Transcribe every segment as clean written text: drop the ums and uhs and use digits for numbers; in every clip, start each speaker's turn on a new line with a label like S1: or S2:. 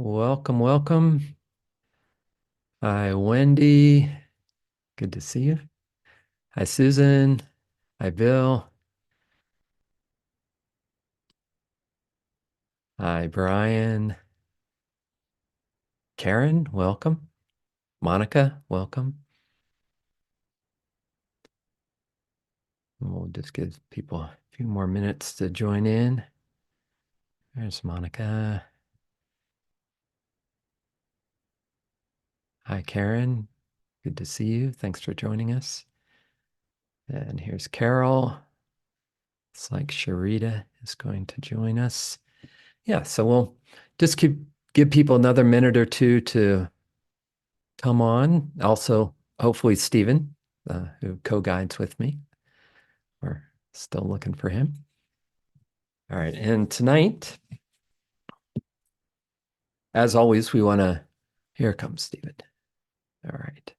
S1: Welcome, welcome. Hi, Wendy. Good to see you. Hi, Susan. Hi, Bill. Hi, Brian. Karen, welcome. Monica, welcome. We'll just give people a few more minutes to join in. There's Monica. Hi, Karen. Good to see you. Thanks for joining us. And here's Carol. It's like Sharita is going to join us. Yeah, so we'll just give people another minute or two to come on. Also, hopefully, Stephen, who co-guides with me. We're still looking for him. All right. And tonight, as always, we want to, here comes Stephen. All right.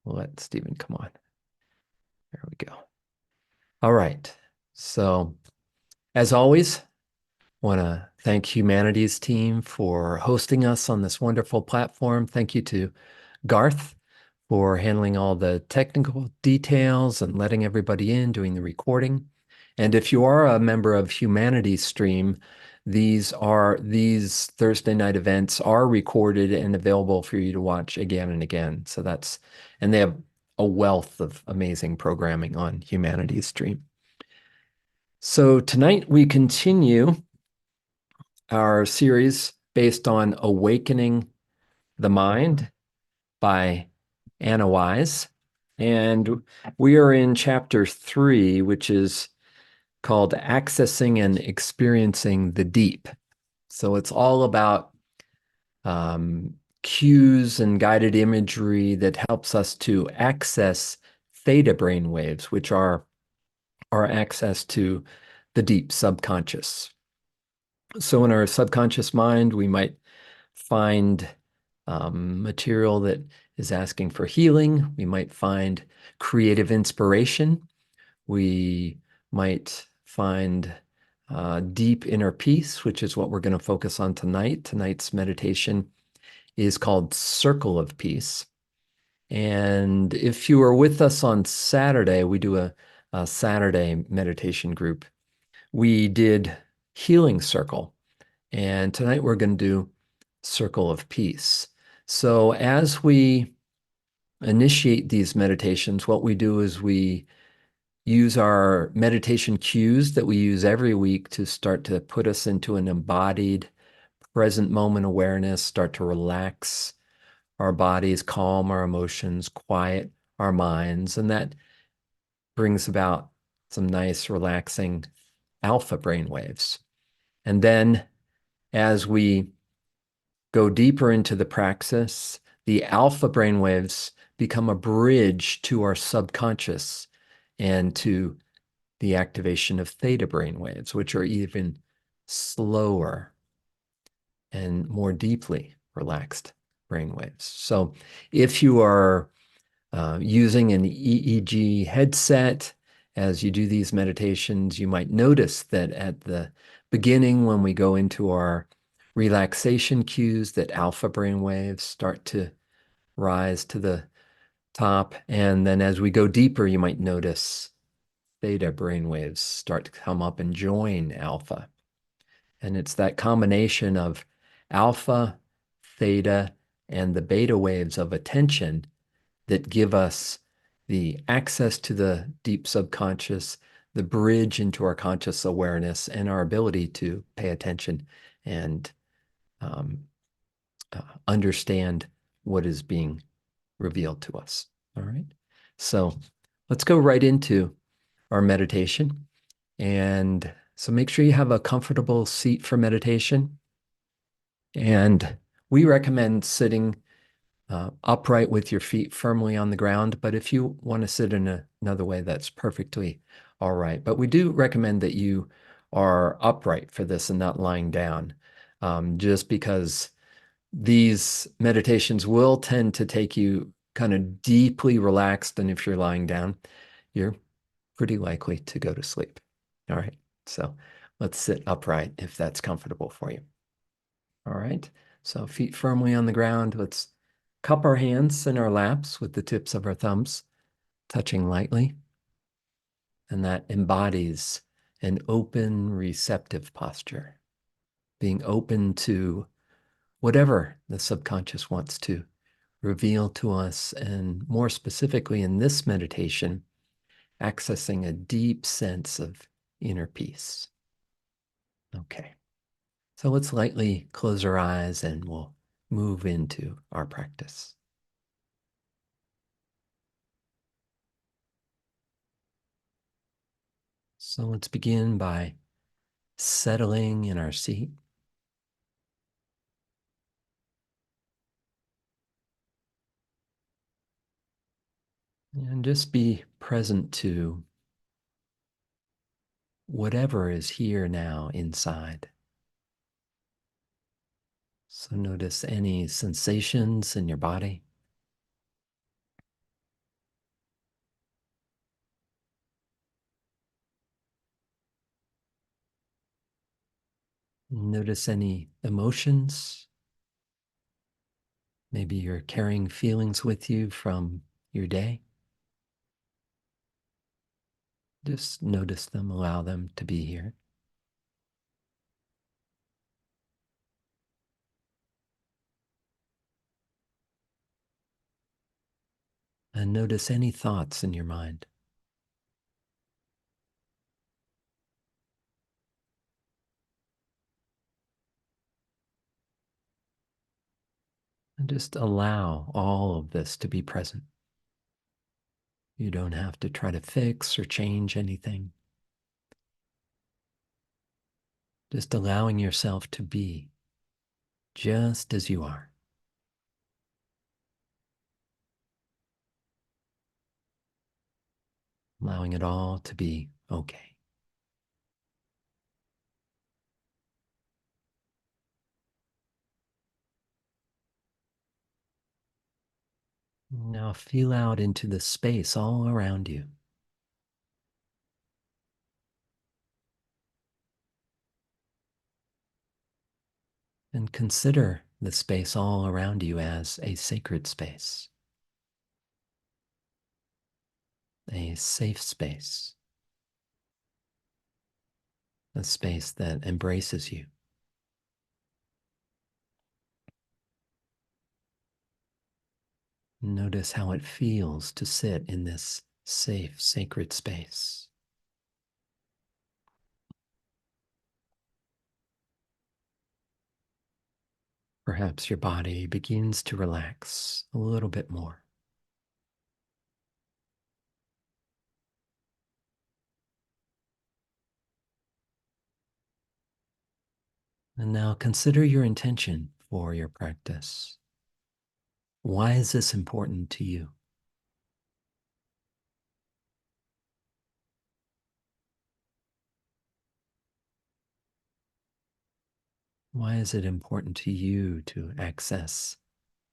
S1: We'll let Stephen come on. There we go. All right. So, as always, want to thank Humanity's team for hosting us on this wonderful platform. Thank you to Garth for handling all the technical details and letting everybody in, doing the recording. And if you are a member of Humanity's Stream, these Thursday night events are recorded and available for you to watch again and again. So and they have a wealth of amazing programming on Humanity's Stream. So tonight we continue our series based on Awakening the Mind by Anna Wise. And we are in chapter 3, which is called Accessing and Experiencing the Deep. So it's all about cues and guided imagery that helps us to access theta brain waves, which are our access to the deep subconscious. So in our subconscious mind, we might find material that is asking for healing. We might find creative inspiration. We might find deep inner peace, which is what we're going to focus on tonight. Tonight's meditation is called Circle of Peace. And if you were with us on Saturday, we do a Saturday meditation group. We did Healing Circle. And tonight we're going to do Circle of Peace. So as we initiate these meditations, what we do is we use our meditation cues that we use every week to start to put us into an embodied present moment awareness, start to relax our bodies, calm our emotions, quiet our minds. And that brings about some nice, relaxing alpha brain waves. And then as we go deeper into the praxis, the alpha brain waves become a bridge to our subconscious and to the activation of theta brain waves, which are even slower and more deeply relaxed brain waves. So if you are using an EEG headset as you do these meditations, you might notice that at the beginning, when we go into our relaxation cues, that alpha brain waves start to rise to the top. And then as we go deeper, you might notice theta brain waves start to come up and join alpha. And it's that combination of alpha, theta, and the beta waves of attention that give us the access to the deep subconscious, the bridge into our conscious awareness, and our ability to pay attention and understand what is being revealed to us. All right. So let's go right into our meditation. And so make sure you have a comfortable seat for meditation. And we recommend sitting upright with your feet firmly on the ground. But if you want to sit in another way, that's perfectly all right. But we do recommend that you are upright for this and not lying down, just because these meditations will tend to take you kind of deeply relaxed. And if you're lying down, you're pretty likely to go to sleep. All right. So Let's sit upright if that's comfortable for you. All right. So feet firmly on the ground. Let's cup our hands in our laps with the tips of our thumbs touching lightly. And that embodies an open, receptive posture, being open to whatever the subconscious wants to reveal to us. And more specifically in this meditation, accessing a deep sense of inner peace. Okay. So let's lightly close our eyes and we'll move into our practice. So let's begin by settling in our seat. And just be present to whatever is here now inside. So notice any sensations in your body. Notice any emotions. Maybe you're carrying feelings with you from your day. Just notice them, allow them to be here. And notice any thoughts in your mind. And just allow all of this to be present. You don't have to try to fix or change anything. Just allowing yourself to be just as you are. Allowing it all to be okay. Now feel out into the space all around you. And consider the space all around you as a sacred space, a safe space, a space that embraces you. Notice how it feels to sit in this safe, sacred space. Perhaps your body begins to relax a little bit more. And now consider your intention for your practice. Why is this important to you? Why is it important to you to access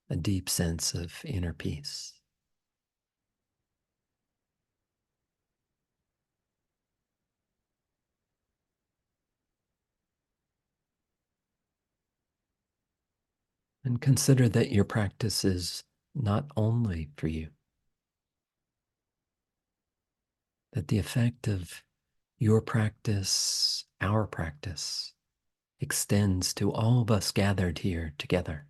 S1: a deep sense of inner peace? And consider that your practice is not only for you, that the effect of your practice, our practice, extends to all of us gathered here together,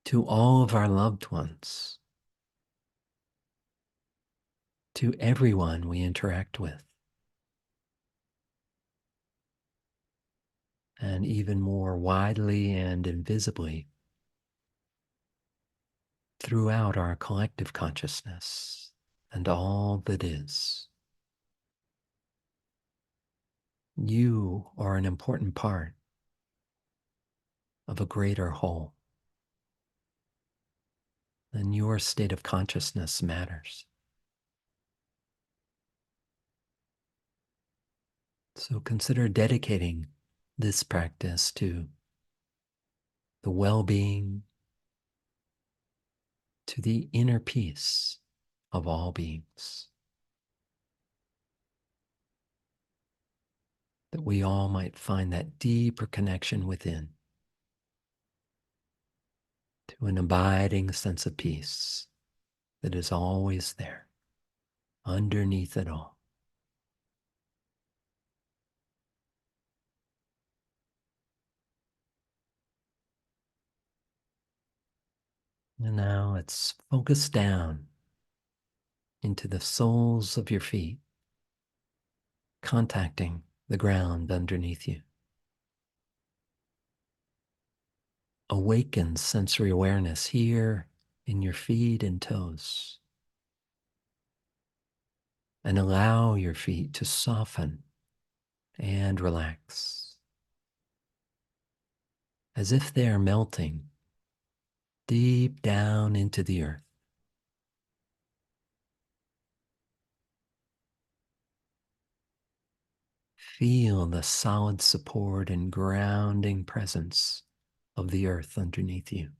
S1: to all of our loved ones, to everyone we interact with, and even more widely and invisibly throughout our collective consciousness and all that is. You are an important part of a greater whole, and your state of consciousness matters. So consider dedicating this practice to the well-being, to the inner peace of all beings. we all might find that deeper connection within to an abiding sense of peace that is always there, underneath it all. And now let's focus down into the soles of your feet, contacting the ground underneath you. Awaken sensory awareness here in your feet and toes. And allow your feet to soften and relax as if they are melting deep down into the earth. Feel the solid support and grounding presence of the earth underneath you.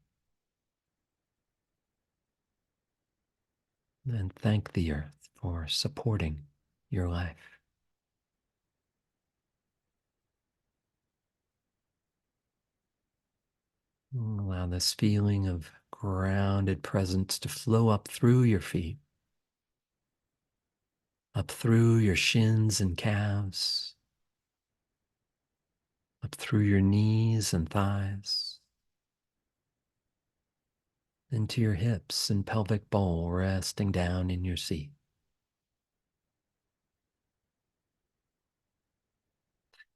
S1: And thank the earth for supporting your life. Allow this feeling of grounded presence to flow up through your feet, up through your shins and calves, up through your knees and thighs, into your hips and pelvic bowl resting down in your seat.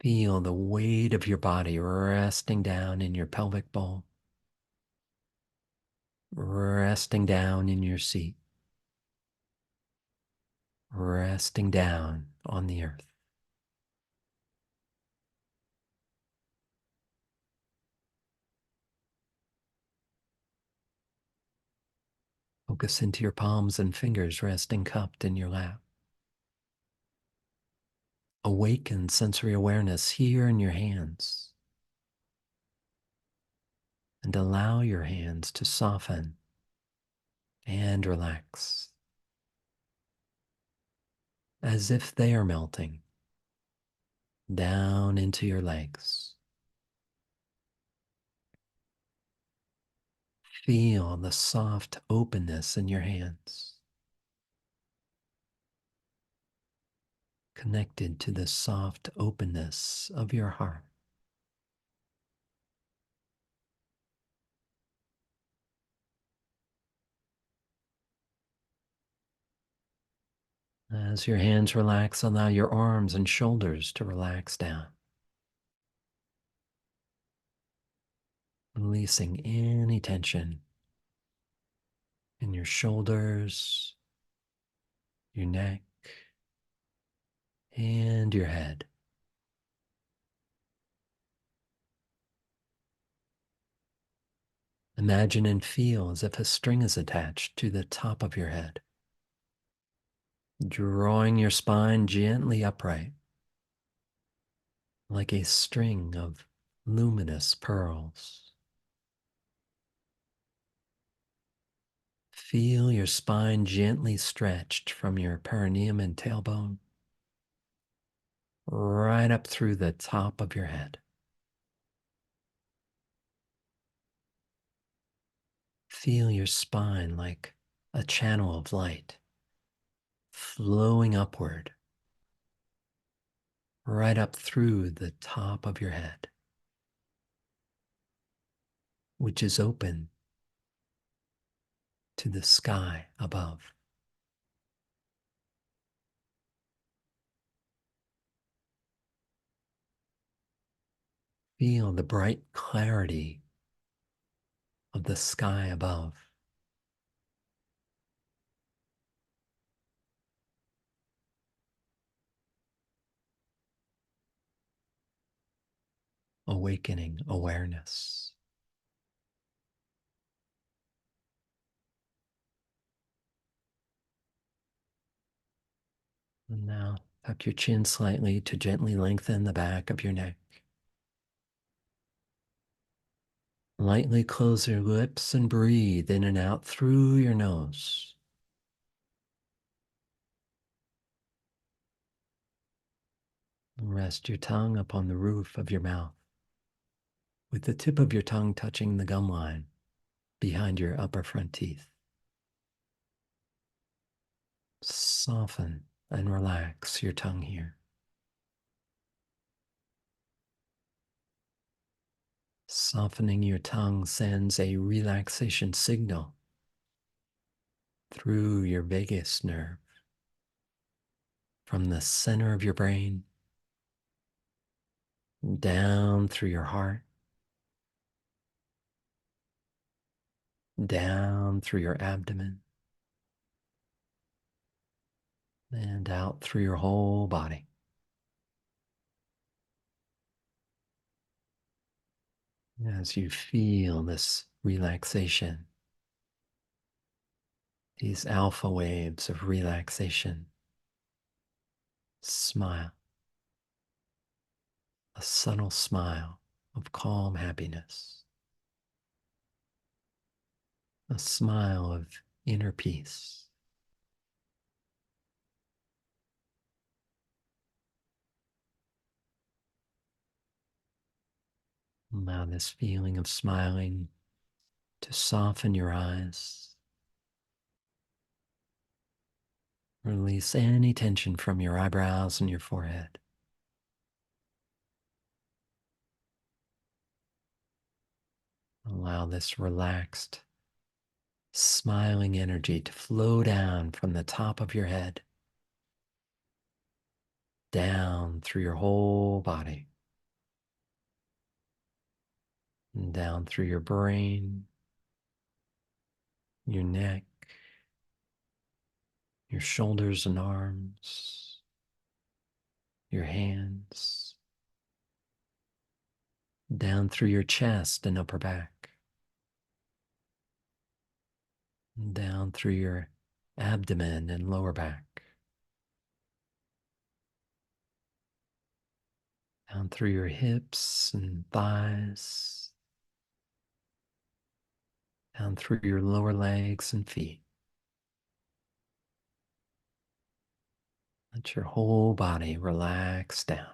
S1: Feel the weight of your body resting down in your pelvic bowl, resting down in your seat, resting down on the earth. Focus into your palms and fingers resting cupped in your lap. Awaken sensory awareness here in your hands. And allow your hands to soften and relax as if they are melting down into your legs. Feel the soft openness in your hands, connected to the soft openness of your heart. As your hands relax, allow your arms and shoulders to relax down, releasing any tension in your shoulders, your neck, and your head. Imagine and feel as if a string is attached to the top of your head, drawing your spine gently upright, like a string of luminous pearls. Feel your spine gently stretched from your perineum and tailbone right up through the top of your head. Feel your spine like a channel of light flowing upward right up through the top of your head, which is open to the sky above. Feel the bright clarity of the sky above, awakening awareness. And now tuck your chin slightly to gently lengthen the back of your neck. Lightly close your lips and breathe in and out through your nose. Rest your tongue upon the roof of your mouth, with the tip of your tongue touching the gum line behind your upper front teeth. Soften and relax your tongue here. Softening your tongue sends a relaxation signal through your vagus nerve from the center of your brain down through your heart, down through your abdomen, and out through your whole body. As you feel this relaxation, these alpha waves of relaxation, smile, a subtle smile of calm happiness, a smile of inner peace. Allow this feeling of smiling to soften your eyes. Release any tension from your eyebrows and your forehead. Allow this relaxed, smiling energy to flow down from the top of your head, down through your whole body, and down through your brain, your neck, your shoulders and arms, your hands, down through your chest and upper back, and down through your abdomen and lower back, down through your hips and thighs, down through your lower legs and feet. Let your whole body relax down.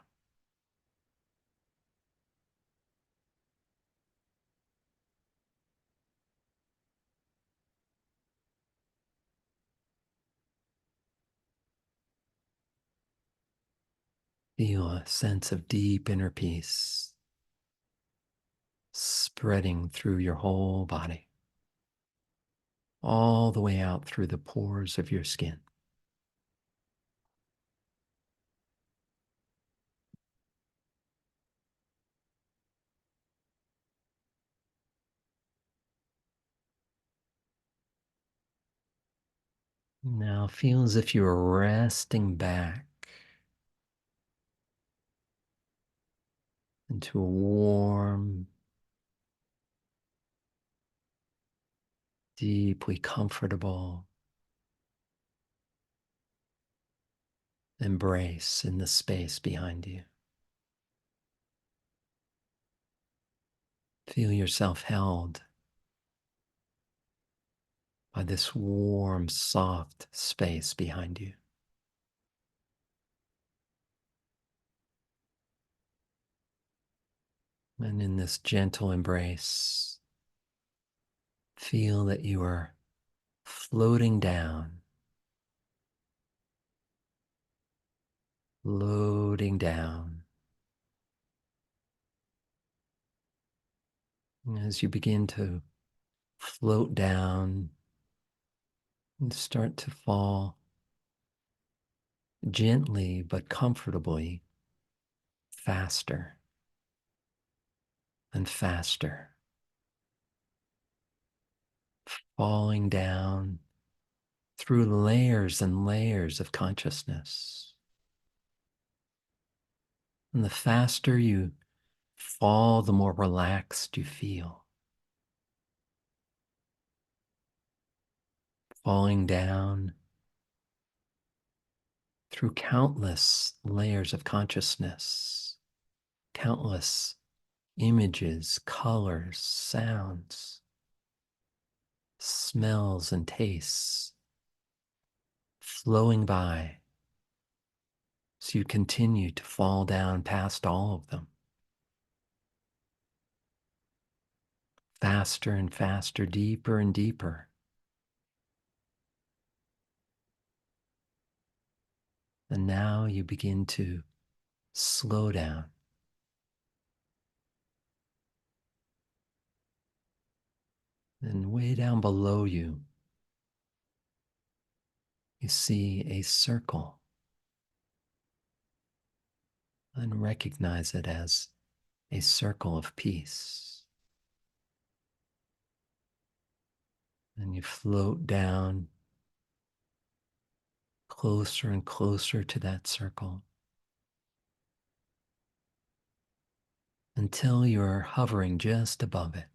S1: Feel a sense of deep inner peace spreading through your whole body, all the way out through the pores of your skin. Now feel as if you are resting back into a warm, deeply comfortable embrace in the space behind you. Feel yourself held by this warm, soft space behind you. And in this gentle embrace, feel that you are floating down, floating down. And as you begin to float down and start to fall gently but comfortably, faster and faster, falling down through layers and layers of consciousness. And the faster you fall, the more relaxed you feel. Falling down through countless layers of consciousness, countless images, colors, sounds, smells, and tastes flowing by, So you continue to fall down past all of them. Faster and faster, deeper and deeper. And now you begin to slow down. And way down below you, you see a circle. And recognize it as a circle of peace. And you float down closer and closer to that circle until you're hovering just above it.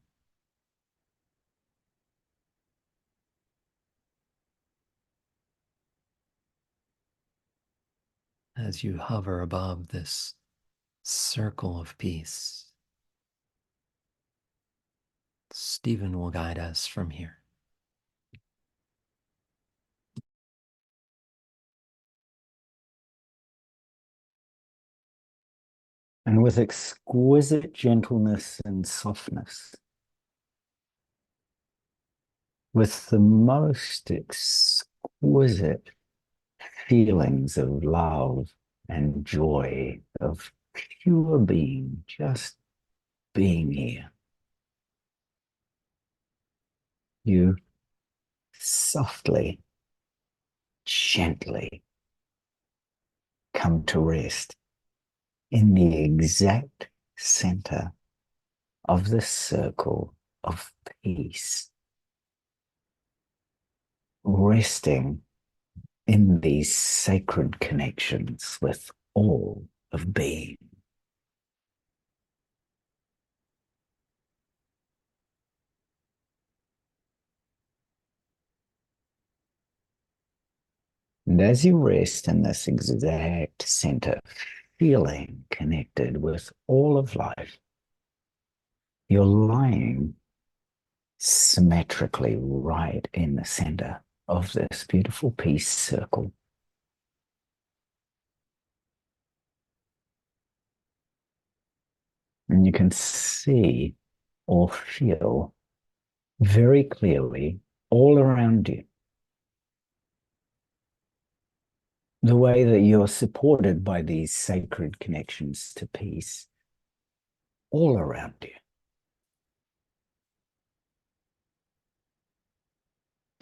S1: As you hover above this circle of peace, Stephen will guide us from here.
S2: And with exquisite gentleness and softness, with the most exquisite feelings of love and joy, of pure being, just being here, you softly, gently come to rest in the exact center of the circle of peace, resting in these sacred connections with all of being. And as you rest in this exact center, feeling connected with all of life, you're lying symmetrically right in the center of this beautiful peace circle. And you can see or feel very clearly all around you the way that you're supported by these sacred connections to peace all around you.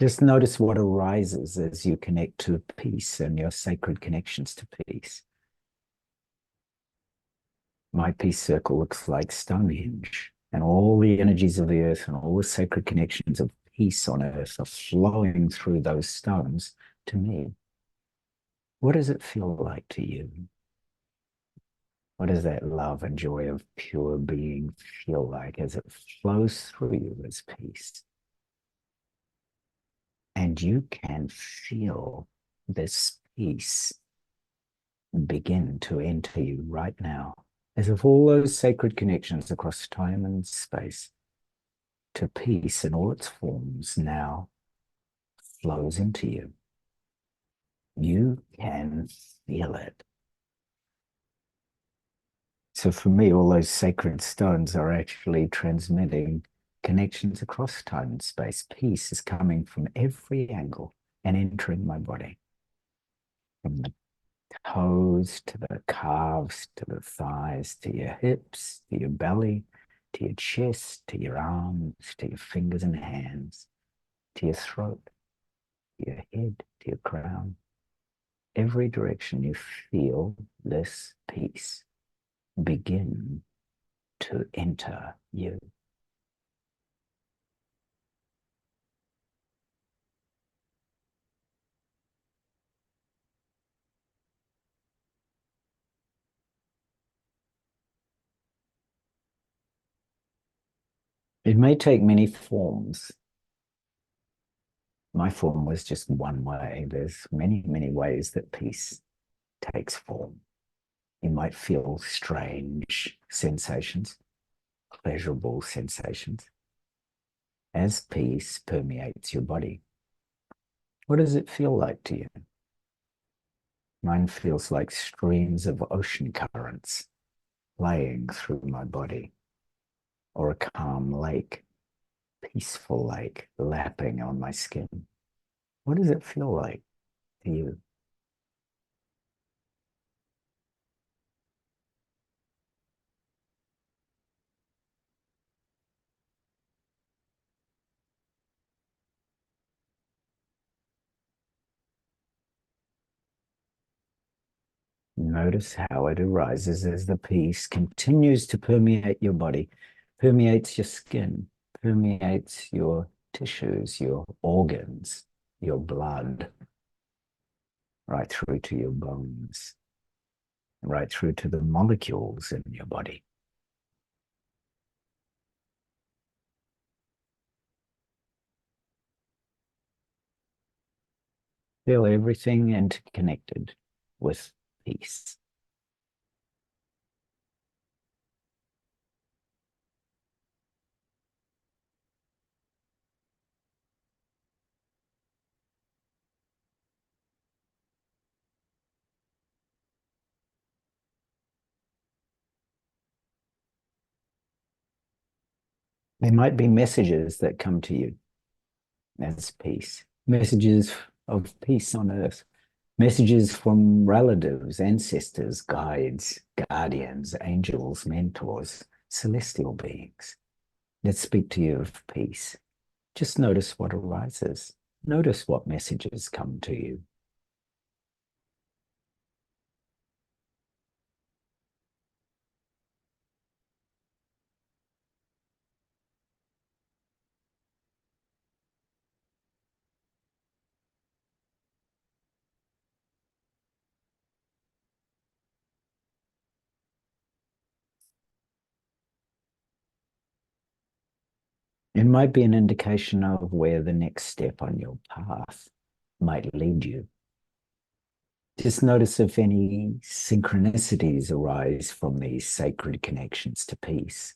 S2: Just notice what arises as you connect to peace and your sacred connections to peace. My peace circle looks like Stonehenge, and all the energies of the earth and all the sacred connections of peace on earth are flowing through those stones to me. What does it feel like to you? What does that love and joy of pure being feel like as it flows through you as peace? And you can feel this peace begin to enter you right now, as if all those sacred connections across time and space to peace in all its forms now flows into you. You can feel it. So for me, all those sacred stones are actually transmitting connections across time and space. Peace is coming from every angle and entering my body, from the toes to the calves, to the thighs, to your hips, to your belly, to your chest, to your arms, to your fingers and hands, to your throat, to your head, to your crown. Every direction you feel this peace begin to enter you. It may take many forms. My form was just one way. There's many, many ways that peace takes form. You might feel strange sensations, pleasurable sensations, as peace permeates your body. What does it feel like to you? Mine feels like streams of ocean currents playing through my body, or a calm lake, peaceful lake lapping on my skin. What does it feel like to you? Notice how it arises as the peace continues to permeate your body, permeates your skin, permeates your tissues, your organs, your blood, right through to your bones, right through to the molecules in your body. Feel everything interconnected with peace. There might be messages that come to you as peace, messages of peace on earth, messages from relatives, ancestors, guides, guardians, angels, mentors, celestial beings that speak to you of peace. Just notice what arises. Notice what messages come to you. It might be an indication of where the next step on your path might lead you. Just notice if any synchronicities arise from these sacred connections to peace.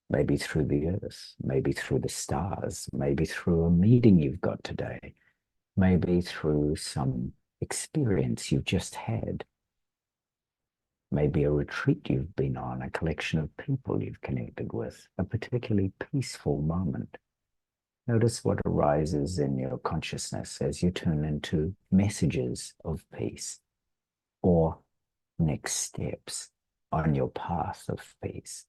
S2: Maybe through the earth, maybe through the stars, maybe through a meeting you've got today, maybe through some experience you've just had, maybe a retreat you've been on, a collection of people you've connected with, a particularly peaceful moment. Notice what arises in your consciousness as you tune into messages of peace or next steps on your path of peace.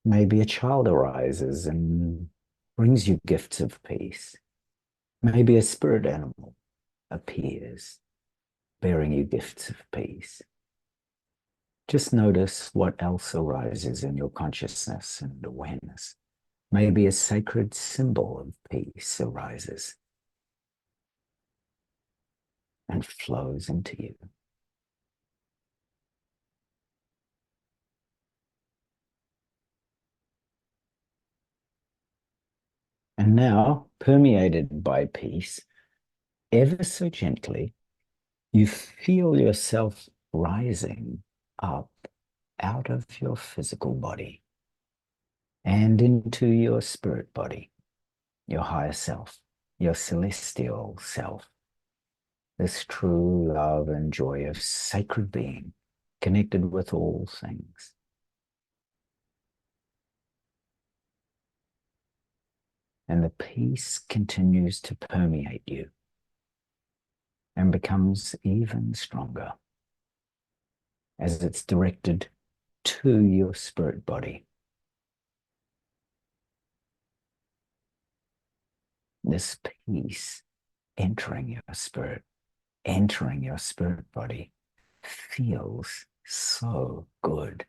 S2: Maybe a child arises and brings you gifts of peace. Maybe a spirit animal appears bearing you gifts of peace. Just notice what else arises in your consciousness and awareness. Maybe a sacred symbol of peace arises and flows into you. And now, permeated by peace, ever so gently, you feel yourself rising up out of your physical body and into your spirit body, your higher self, your celestial self, this true love and joy of sacred being connected with all things. And the peace continues to permeate you and becomes even stronger as it's directed to your spirit body. The this peace entering your spirit body feels so good.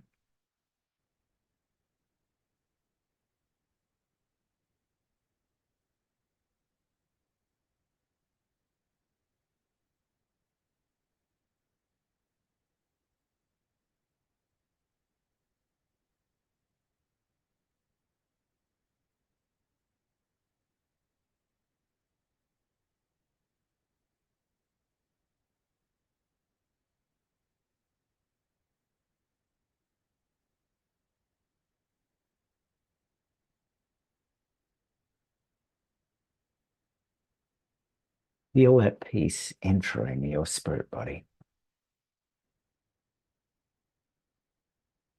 S2: Feel that peace entering your spirit body.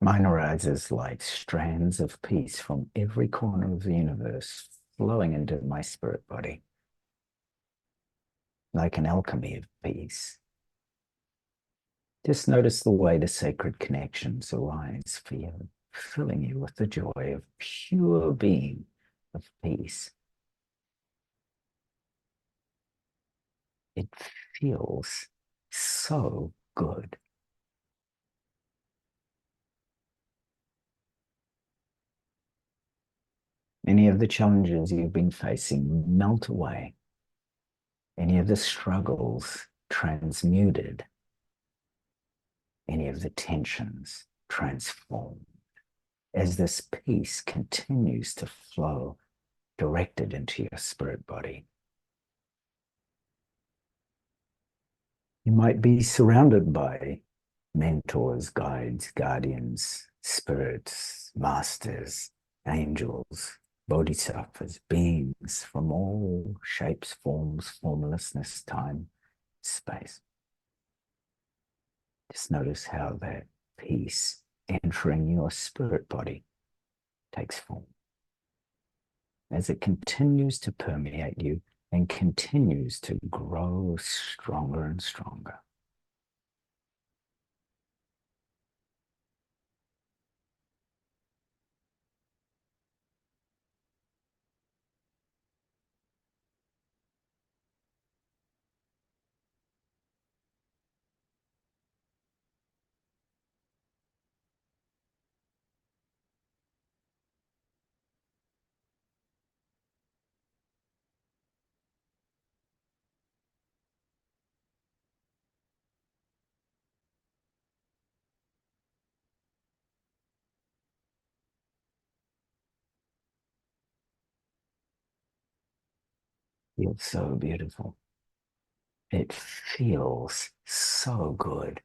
S2: Mine arises like strands of peace from every corner of the universe flowing into my spirit body, like an alchemy of peace. Just notice the way the sacred connections arise for you, filling you with the joy of pure being, of peace. It feels so good. Any of the challenges you've been facing melt away. Any of the struggles transmuted. Any of the tensions transformed. As this peace continues to flow directed into your spirit body. You might be surrounded by mentors, guides, guardians, spirits, masters, angels, bodhisattvas, beings from all shapes, forms, formlessness, time, space. Just notice how that peace entering your spirit body takes form. As it continues to permeate you and continues to grow stronger and stronger. Feels so beautiful. It feels so good.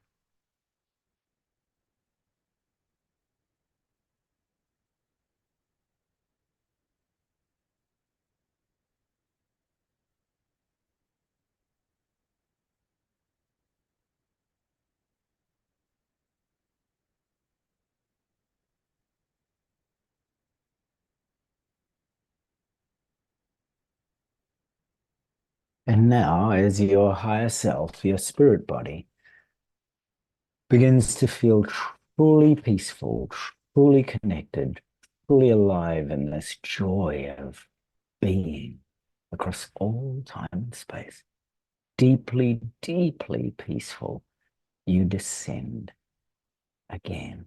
S2: And now, as your higher self, your spirit body, begins to feel truly peaceful, truly connected, fully alive in this joy of being across all time and space, deeply, deeply peaceful, you descend again,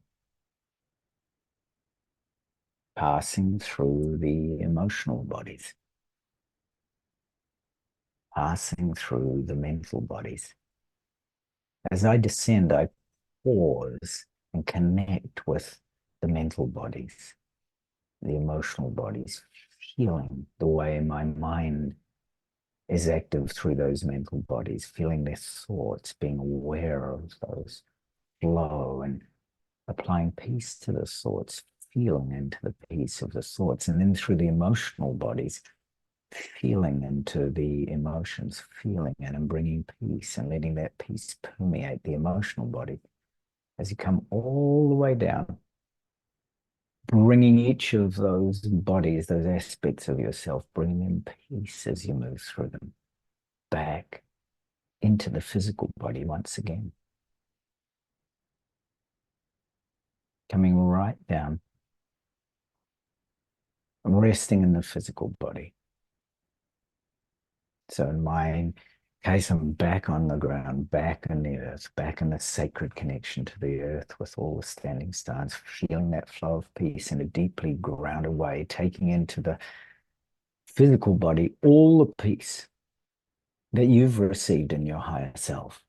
S2: passing through the emotional bodies, passing through the mental bodies. As I descend, I pause and connect with the mental bodies, the emotional bodies, feeling the way my mind is active through those mental bodies, feeling their thoughts, being aware of those flow and applying peace to the thoughts, feeling into the peace of the thoughts, and then through the emotional bodies, feeling into the emotions, feeling it and bringing peace and letting that peace permeate the emotional body as you come all the way down, bringing each of those bodies, those aspects of yourself, bringing them peace as you move through them, back into the physical body once again. Coming right down, resting in the physical body. So in my case, I'm back on the ground, back in the earth, back in the sacred connection to the earth with all the standing stars, feeling that flow of peace in a deeply grounded way, taking into the physical body all the peace that you've received in your higher self,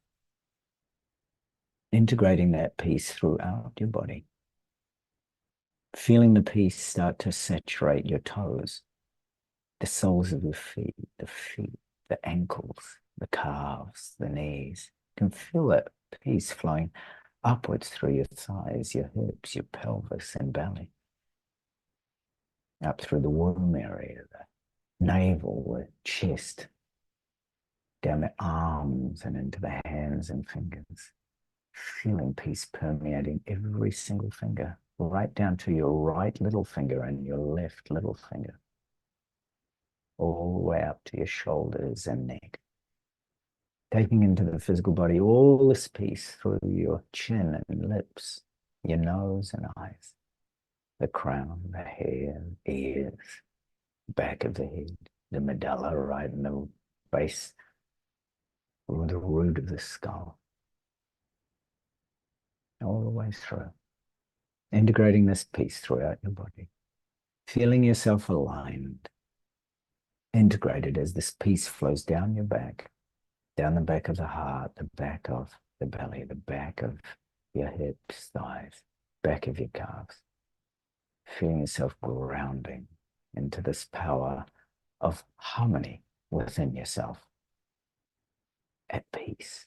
S2: integrating that peace throughout your body, feeling the peace start to saturate your toes, the soles of your feet, the ankles, the calves, the knees. You can feel that peace flowing upwards through your thighs, your hips, your pelvis and belly, up through the womb area, the navel, the chest, down the arms and into the hands and fingers. Feeling peace permeating every single finger, right down to your right little finger and your left little finger, all the way up to your shoulders and neck. Taking into the physical body all this peace through your chin and lips, your nose and eyes, the crown, the hair, ears, back of the head, the medulla right in the base, or the root of the skull, all the way through. Integrating this peace throughout your body, feeling yourself aligned, integrated as this peace flows down your back, down the back of the heart, the back of the belly, the back of your hips, thighs, back of your calves. Feeling yourself grounding into this power of harmony within yourself, at peace.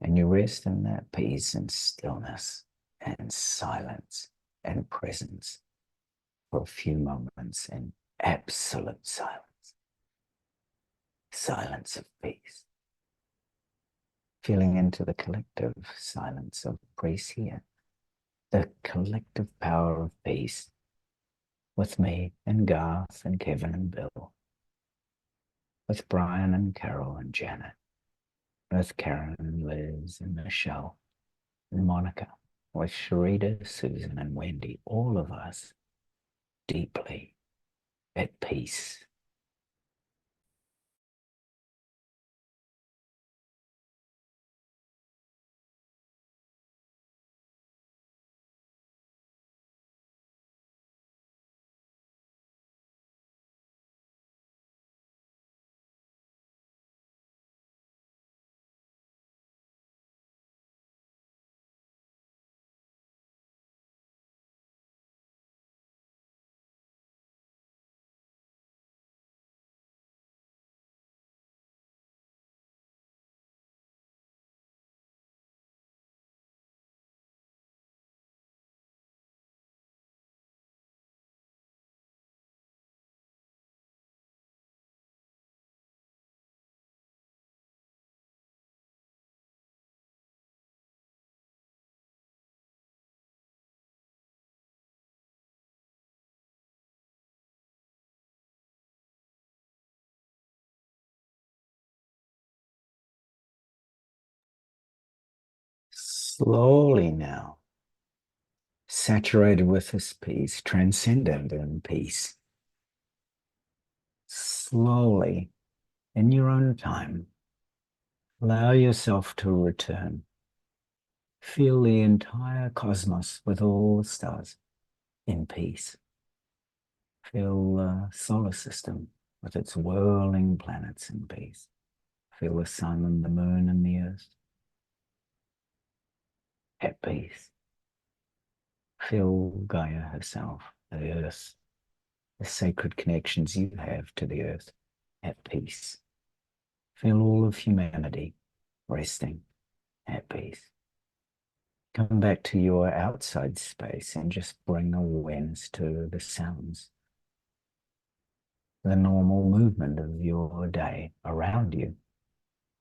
S2: And you rest in that peace and stillness and silence and presence for a few moments in absolute silence, silence of peace. Feeling into the collective silence of peace here, the collective power of peace with me and Garth and Kevin and Bill, with Brian and Carol and Janet, with Karen and Liz and Michelle and Monica, with Sharita, Susan and Wendy, all of us deeply at peace. Slowly now, saturated with this peace, transcendent in peace, slowly, in your own time, allow yourself to return. Feel the entire cosmos with all the stars in peace. Feel the solar system with its whirling planets in peace. Feel the sun and the moon and the earth at peace. Feel Gaia herself, the earth, the sacred connections you have to the earth at peace. Feel all of humanity resting at peace. Come back to your outside space and just bring awareness to the sounds, the normal movement of your day around you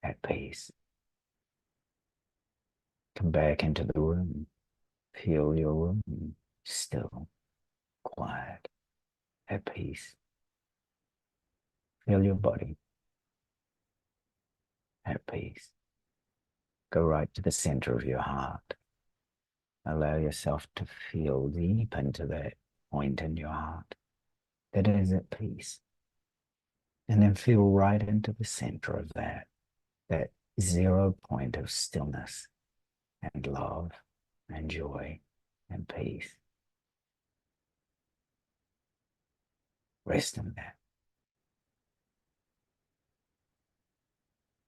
S2: at peace. Come back into the room Feel your room still, quiet, at peace. Feel your body at peace. Go right to the center of your heart. Allow yourself to feel deep into that point in your heart that is at peace. And then feel right into the center of that 0 point of stillness and love and joy and peace. Rest in that.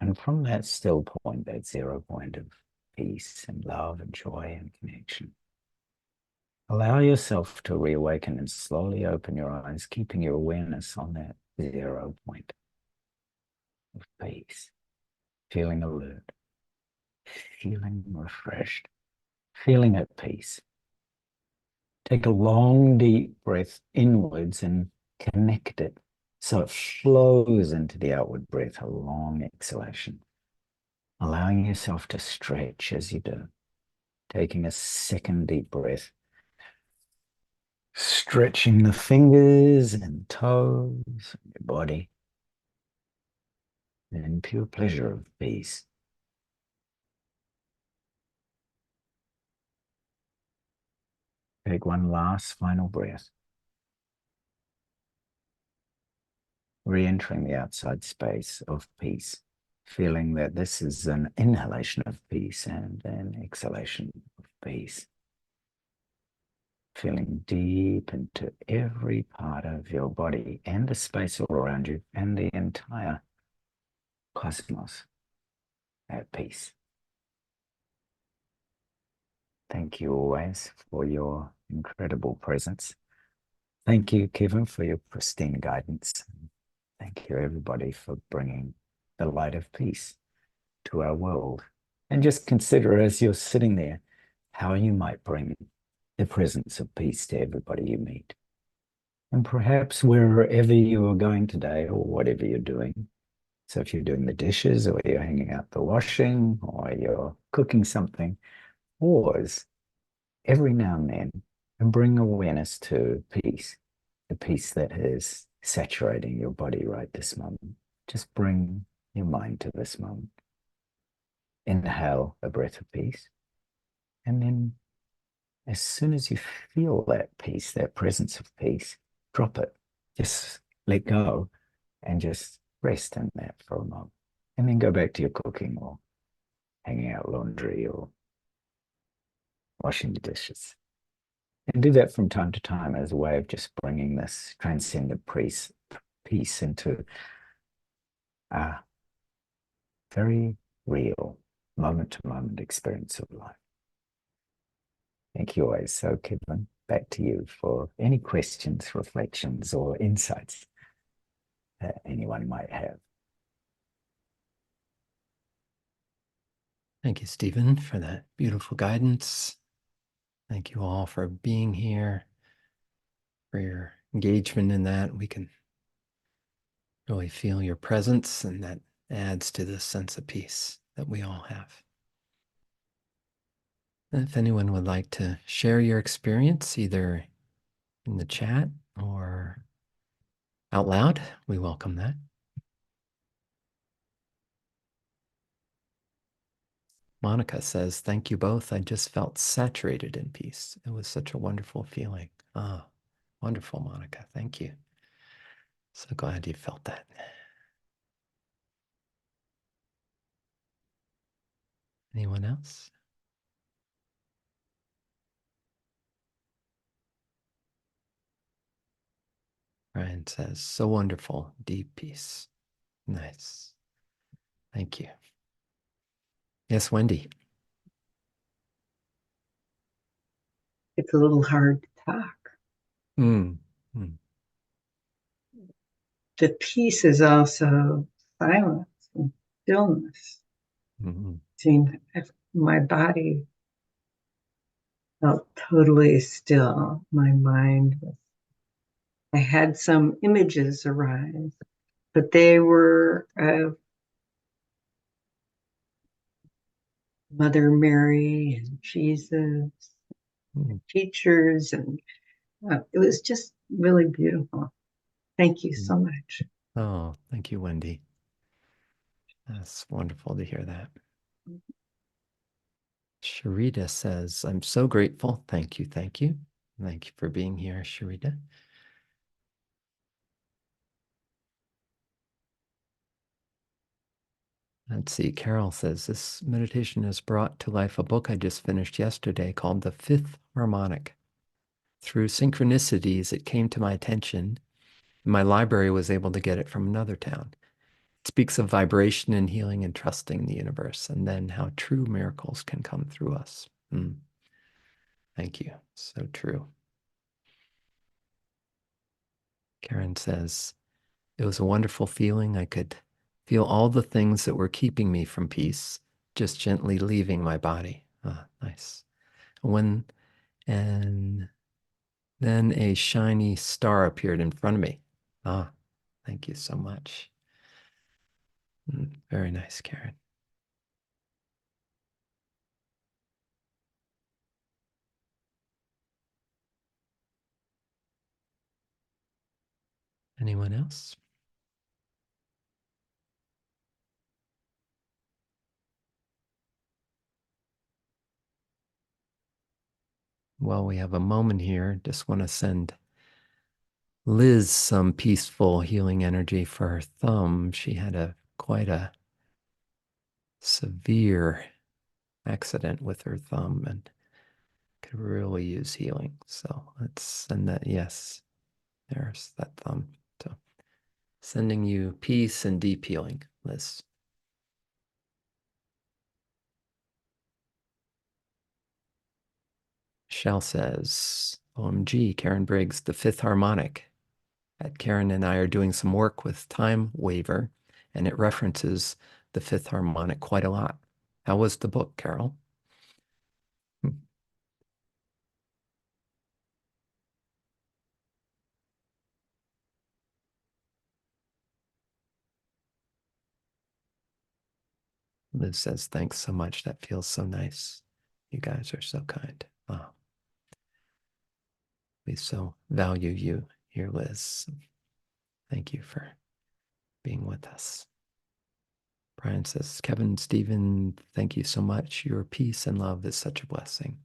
S2: And from that still point, that 0 point of peace and love and joy and connection, allow yourself to reawaken and slowly open your eyes, keeping your awareness on that 0 point of peace, feeling alert, feeling refreshed, feeling at peace. Take a long, deep breath inwards and connect it so it flows into the outward breath, a long exhalation. Allowing yourself to stretch as you do. Taking a second deep breath. Stretching the fingers and toes, your body. In pure pleasure of peace. Take one last final breath. Re-entering the outside space of peace. Feeling that this is an inhalation of peace and an exhalation of peace. Feeling deep into every part of your body and the space all around you and the entire cosmos at peace. Thank you always for your incredible presence. Thank you, Kevin, for your pristine guidance. Thank you, everybody, for bringing the light of peace to our world. And just consider as you're sitting there how you might bring the presence of peace to everybody you meet. And perhaps wherever you are going today or whatever you're doing. So if you're doing the dishes or you're hanging out the washing or you're cooking something, pause every now and then and bring awareness to peace, the peace that is saturating your body right this moment. Just bring your mind to this moment. Inhale a breath of peace. And then as soon as you feel that peace, that presence of peace, drop it. Just let go and just rest in that for a moment. And then go back to your cooking or hanging out laundry or washing the dishes. And do that from time to time as a way of just bringing this transcendent peace into a very real moment-to-moment experience of life. Thank you always. So, Kevin, back to you for any questions, reflections, or insights that anyone might have.
S1: Thank you, Stephen, for that beautiful guidance. Thank you all for being here, for your engagement in that. We can really feel your presence, and that adds to this sense of peace that we all have. And if anyone would like to share your experience, either in the chat or out loud, we welcome that. Monica says, thank you both. I just felt saturated in peace. It was such a wonderful feeling. Ah, wonderful, Monica. Thank you. So glad you felt that. Anyone else? Ryan says, so wonderful, deep peace. Nice. Thank you. Yes, Wendy.
S3: It's a little hard to talk.
S1: Mm. Mm.
S3: The peace is also silence and stillness.
S1: Mm-hmm.
S3: Seeing my body felt totally still. My mind was, I had some images arise, but they were of Mother Mary and Jesus, teachers, and it was just really beautiful. Thank you so much.
S1: Oh, thank you, Wendy. That's wonderful to hear that. Sharita says, I'm so grateful. Thank you. Thank you. Thank you for being here, Sharita. Let's see. Carol says, this meditation has brought to life a book I just finished yesterday called The Fifth Harmonic. Through synchronicities, it came to my attention. My library was able to get it from another town. It speaks of vibration and healing and trusting the universe, and then how true miracles can come through us. Thank you. So true. Karen says, it was a wonderful feeling. I could feel all the things that were keeping me from peace just gently leaving my body. Ah, nice. And then a shiny star appeared in front of me. Ah, thank you so much. Very nice, Karen. Anyone else? While we have a moment here, just want to send Liz some peaceful healing energy for her thumb. She had quite a severe accident with her thumb and could really use healing. So let's send that. Yes, there's that thumb. So sending you peace and deep healing, Liz. Shell says, OMG, Karen Briggs, the fifth harmonic. Karen and I are doing some work with Time Waver, and it references the fifth harmonic quite a lot. How was the book, Carol? Liz says, thanks so much. That feels so nice. You guys are so kind. Oh, we so value you here, Liz. Thank you for being with us. Brian says, Kevin, Stephen, thank you so much. Your peace and love is such a blessing.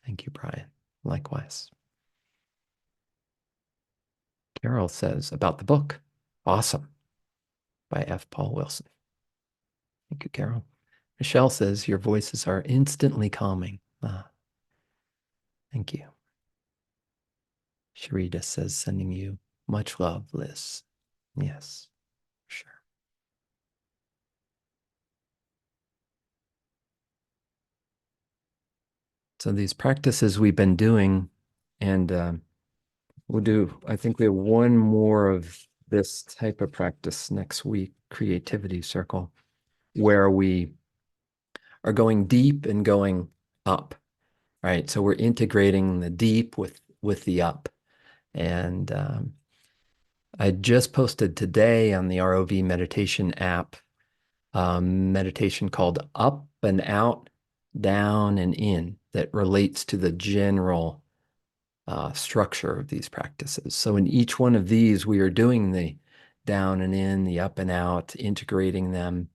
S1: Thank you, Brian. Likewise. Carol says, about the book, awesome, by F. Paul Wilson. Thank you, Carol. Michelle says, your voices are instantly calming. Thank you. Sharita says, sending you much love, Liz. Yes, sure. So these practices we've been doing, and I think we have one more of this type of practice next week, Creativity Circle, where we are going deep and going up, right? So we're integrating the deep with the up. And I just posted today on the ROV Meditation App meditation called Up and Out, Down and In that relates to the general structure of these practices. So in each one of these, we are doing the down and in, the up and out, integrating them,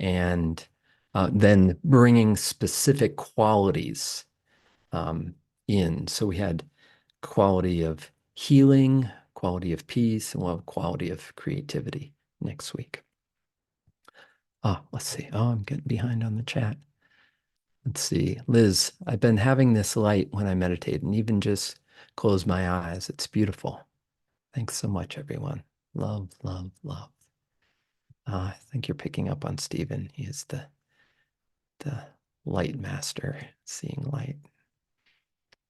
S1: and then bringing specific qualities in. So we had quality of healing, quality of peace, and we'll have quality of creativity next week. Let's see. I'm getting behind on the chat. Let's see. Liz, I've been having this light when I meditate and even just close my eyes. It's beautiful. Thanks so much, everyone. Love, love, love. I think you're picking up on Stephen. He is the light master, seeing light.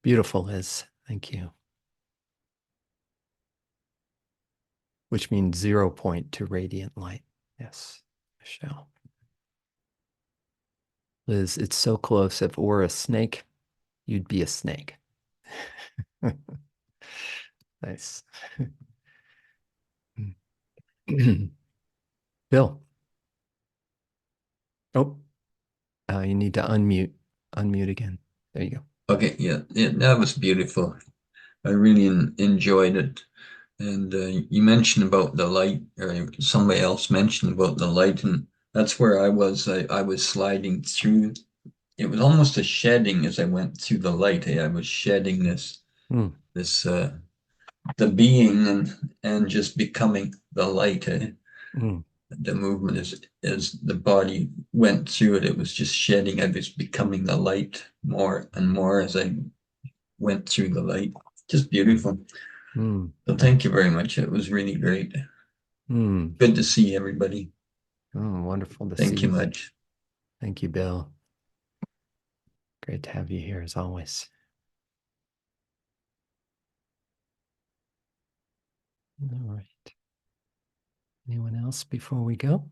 S1: Beautiful, Liz. Thank you. Which means 0 point to radiant light. Yes, Michelle. Liz, it's so close. If it were a snake, you'd be a snake. Nice. Bill. Oh, you need to unmute. Unmute again. There you go.
S4: Okay, yeah, that was beautiful. I really enjoyed it. And you mentioned about the light, or somebody else mentioned about the light, and that's where I was. I was sliding through. It was almost a shedding as I went through the light. I was shedding this the being and just becoming the light. The movement as the body went through it, it was just shedding. I was becoming the light more and more as I went through the light. Just beautiful. So thank you very much. It was really great. Good to see everybody.
S1: Oh, wonderful to see
S4: Thank you much.
S1: Thank you, Bill. Great to have you here as always. All right. Anyone else before we go?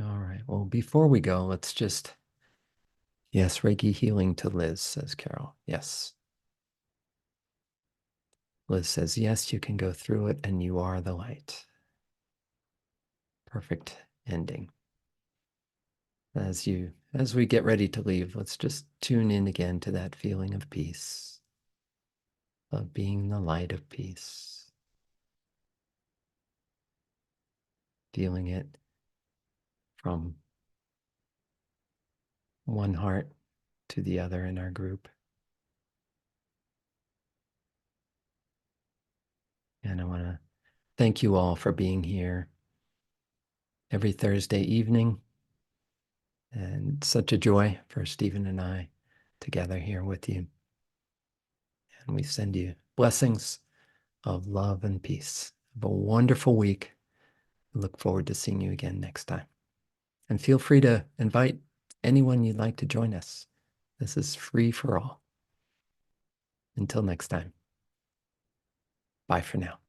S1: All right. Well, before we go, let's just, yes, Reiki healing to Liz, says Carol. Yes. Liz says, yes, you can go through it and you are the light. Perfect ending. As we get ready to leave, let's just tune in again to that feeling of peace, of being the light of peace. Feeling it from one heart to the other in our group. And I want to thank you all for being here every Thursday evening. And such a joy for Stephen and I together here with you. And we send you blessings of love and peace. Have a wonderful week. Look forward to seeing you again next time. And feel free to invite anyone you'd like to join us. This is free for all. Until next time. Bye for now.